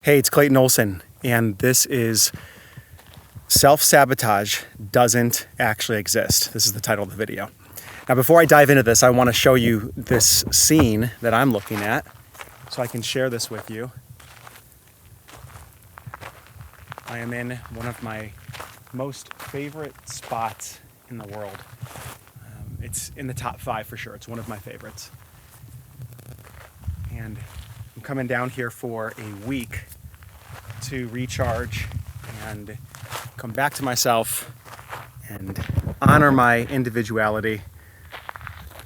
Hey, it's Clayton Olson, and this is Self-Sabotage Doesn't Actually Exist. This is the title of the video. Now, before I dive into this, I want to show you this scene that I'm looking at so I can share this with you. I am in one of my most favorite spots in the world. It's in the top 5 for sure. It's one of my favorites. And I'm coming down here for a week to recharge and come back to myself and honor my individuality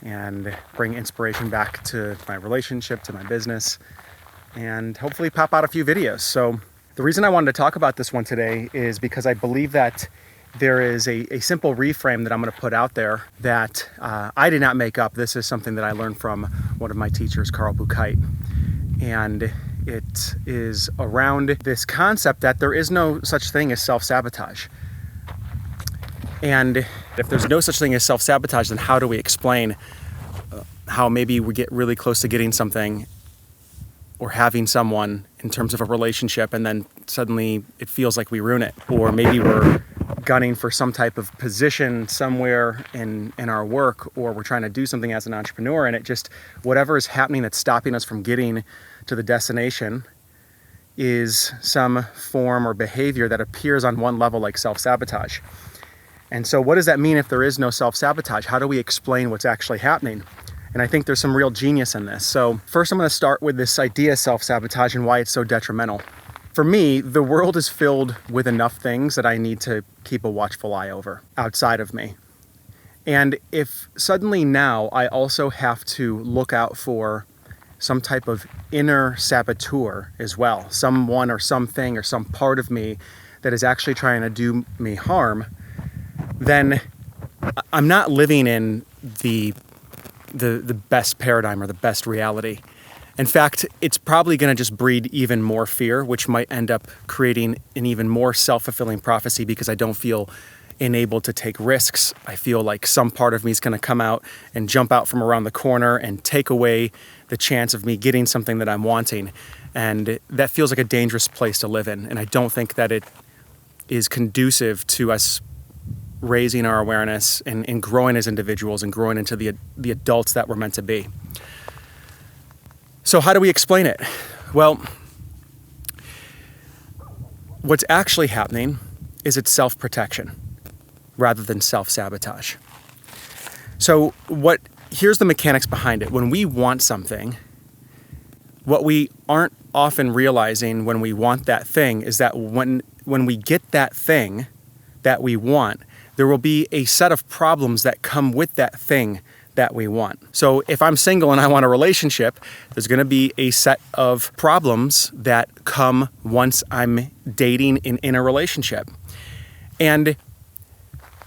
and bring inspiration back to my relationship, to my business, and hopefully pop out a few videos. So the reason I wanted to talk about this one today is because I believe that there is a simple reframe that I'm going to put out there that I did not make up. This is something that I learned from one of my teachers, Carl Buchheit. And it is around this concept that there is no such thing as self-sabotage. And if there's no such thing as self-sabotage, then how do we explain how maybe we get really close to getting something or having someone in terms of a relationship, and then suddenly it feels like we ruin it? Or maybe we're gunning for some type of position somewhere in our work, or we're trying to do something as an entrepreneur, and it just, whatever is happening that's stopping us from getting to the destination is some form or behavior that appears on one level like self-sabotage. And so what does that mean if there is no self-sabotage? How do we explain what's actually happening? And I think there's some real genius in this. So first I'm going to start with this idea of self-sabotage and why it's so detrimental. For me, the world is filled with enough things that I need to keep a watchful eye over outside of me. And if suddenly now I also have to look out for some type of inner saboteur as well, someone or something or some part of me that is actually trying to do me harm, then I'm not living in the best paradigm or the best reality. In fact, it's probably going to just breed even more fear, which might end up creating an even more self-fulfilling prophecy because I don't feel enabled to take risks. I feel like some part of me is going to come out and jump out from around the corner and take away the chance of me getting something that I'm wanting. And that feels like a dangerous place to live in. And I don't think that it is conducive to us raising our awareness and growing as individuals and growing into the adults that we're meant to be. So how do we explain it? Well, what's actually happening is it's self-protection rather than self-sabotage. So here's the mechanics behind it. When we want something, what we aren't often realizing when we want that thing is that when we get that thing that we want, there will be a set of problems that come with that thing that we want. So if I'm single and I want a relationship, there's going to be a set of problems that come once I'm dating and in a relationship. And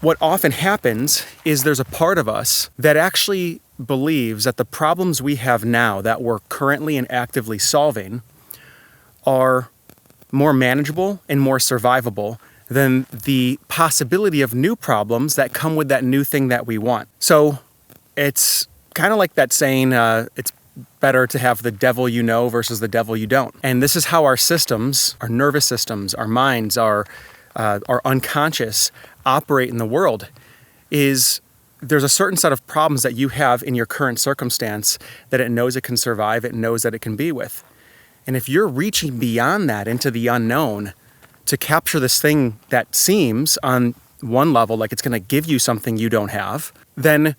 what often happens is there's a part of us that actually believes that the problems we have now that we're currently and actively solving are more manageable and more survivable than the possibility of new problems that come with that new thing that we want. So it's kind of like that saying, it's better to have the devil you know versus the devil you don't. And this is how our systems, our nervous systems, our minds, our unconscious operate in the world. Is there's a certain set of problems that you have in your current circumstance that it knows it can survive, it knows that it can be with. And if you're reaching beyond that into the unknown to capture this thing that seems on one level like it's going to give you something you don't have, then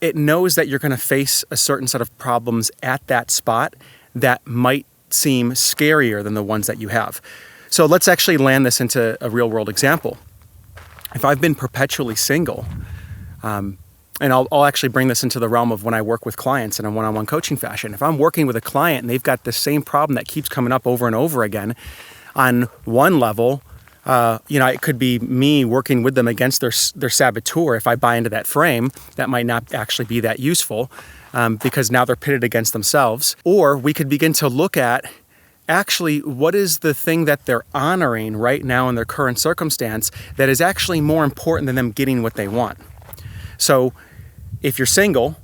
it knows that you're going to face a certain set of problems at that spot that might seem scarier than the ones that you have. So let's actually land this into a real world example. If I've been perpetually single, and I'll actually bring this into the realm of when I work with clients in a one-on-one coaching fashion. If I'm working with a client and they've got the same problem that keeps coming up over and over again, on one level, it could be me working with them against their saboteur. If I buy into that frame, that might not actually be that useful because now they're pitted against themselves. Or we could begin to look at actually what is the thing that they're honoring right now in their current circumstance that is actually more important than them getting what they want. So if you're single,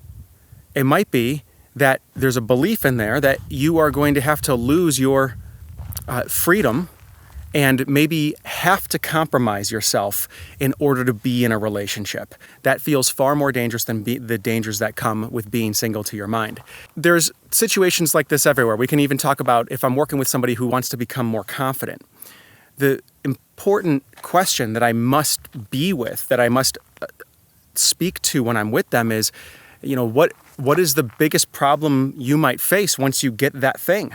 it might be that there's a belief in there that you are going to have to lose your freedom and maybe have to compromise yourself in order to be in a relationship. That feels far more dangerous than the dangers that come with being single to your mind. There's situations like this everywhere. We can even talk about if I'm working with somebody who wants to become more confident. The important question that I must be with, that I must speak to when I'm with them is, what is the biggest problem you might face once you get that thing?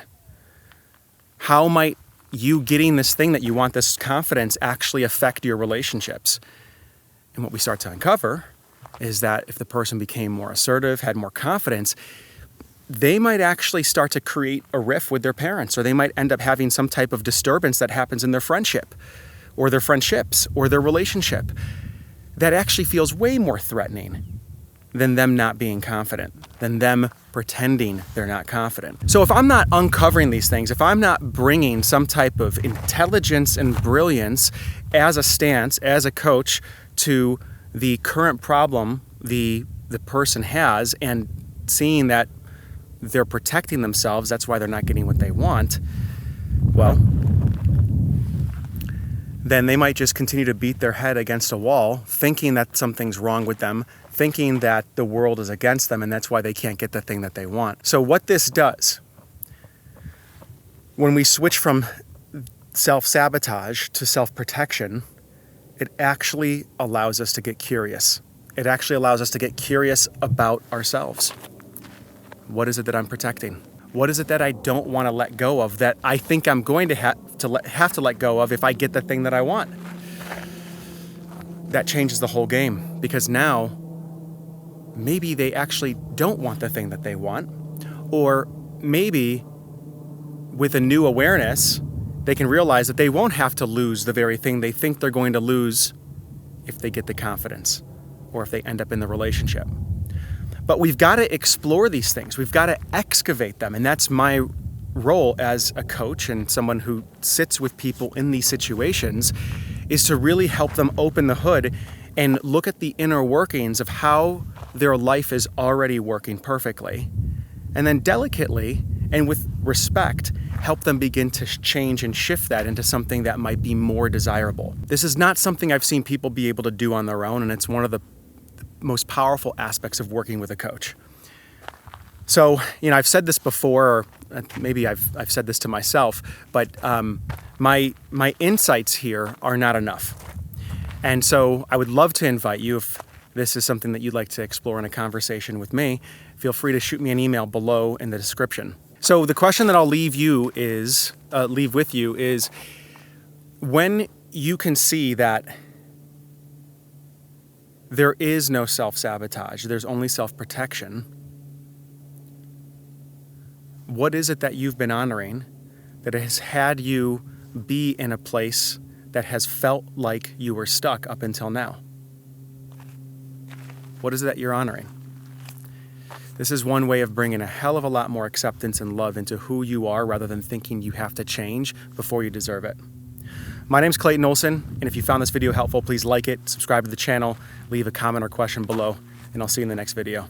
How might you getting this thing that you want, this confidence, actually affect your relationships? And what we start to uncover is that if the person became more assertive, had more confidence, they might actually start to create a rift with their parents, or they might end up having some type of disturbance that happens in their friendship, or their friendships, or their relationship that actually feels way more threatening than them not being confident, than them pretending they're not confident. So if I'm not uncovering these things, if I'm not bringing some type of intelligence and brilliance as a stance, as a coach, to the current problem the person has, and seeing that they're protecting themselves, that's why they're not getting what they want, well, then they might just continue to beat their head against a wall, thinking that something's wrong with them, thinking that the world is against them, and that's why they can't get the thing that they want. So what this does, when we switch from self-sabotage to self-protection, it actually allows us to get curious. It actually allows us to get curious about ourselves. What is it that I'm protecting? What is it that I don't want to let go of, that I think I'm going to have to let go of if I get the thing that I want? That changes the whole game, because now maybe they actually don't want the thing that they want, or maybe with a new awareness, they can realize that they won't have to lose the very thing they think they're going to lose if they get the confidence, or if they end up in the relationship. But we've got to explore these things. We've got to excavate them. And that's my role as a coach and someone who sits with people in these situations, is to really help them open the hood and look at the inner workings of how their life is already working perfectly. And then delicately and with respect, help them begin to change and shift that into something that might be more desirable. This is not something I've seen people be able to do on their own, and it's one of the most powerful aspects of working with a coach. So, I've said this before, or maybe I've said this to myself, but my insights here are not enough. And so I would love to invite you, if this is something that you'd like to explore in a conversation with me, feel free to shoot me an email below in the description. So the question that I'll leave with you is, when you can see that there is no self-sabotage, there's only self-protection, what is it that you've been honoring that has had you be in a place that has felt like you were stuck up until now? What is it that you're honoring? This is one way of bringing a hell of a lot more acceptance and love into who you are, rather than thinking you have to change before you deserve it. My name's Clayton Olson, and if you found this video helpful, please like it, subscribe to the channel, leave a comment or question below, and I'll see you in the next video.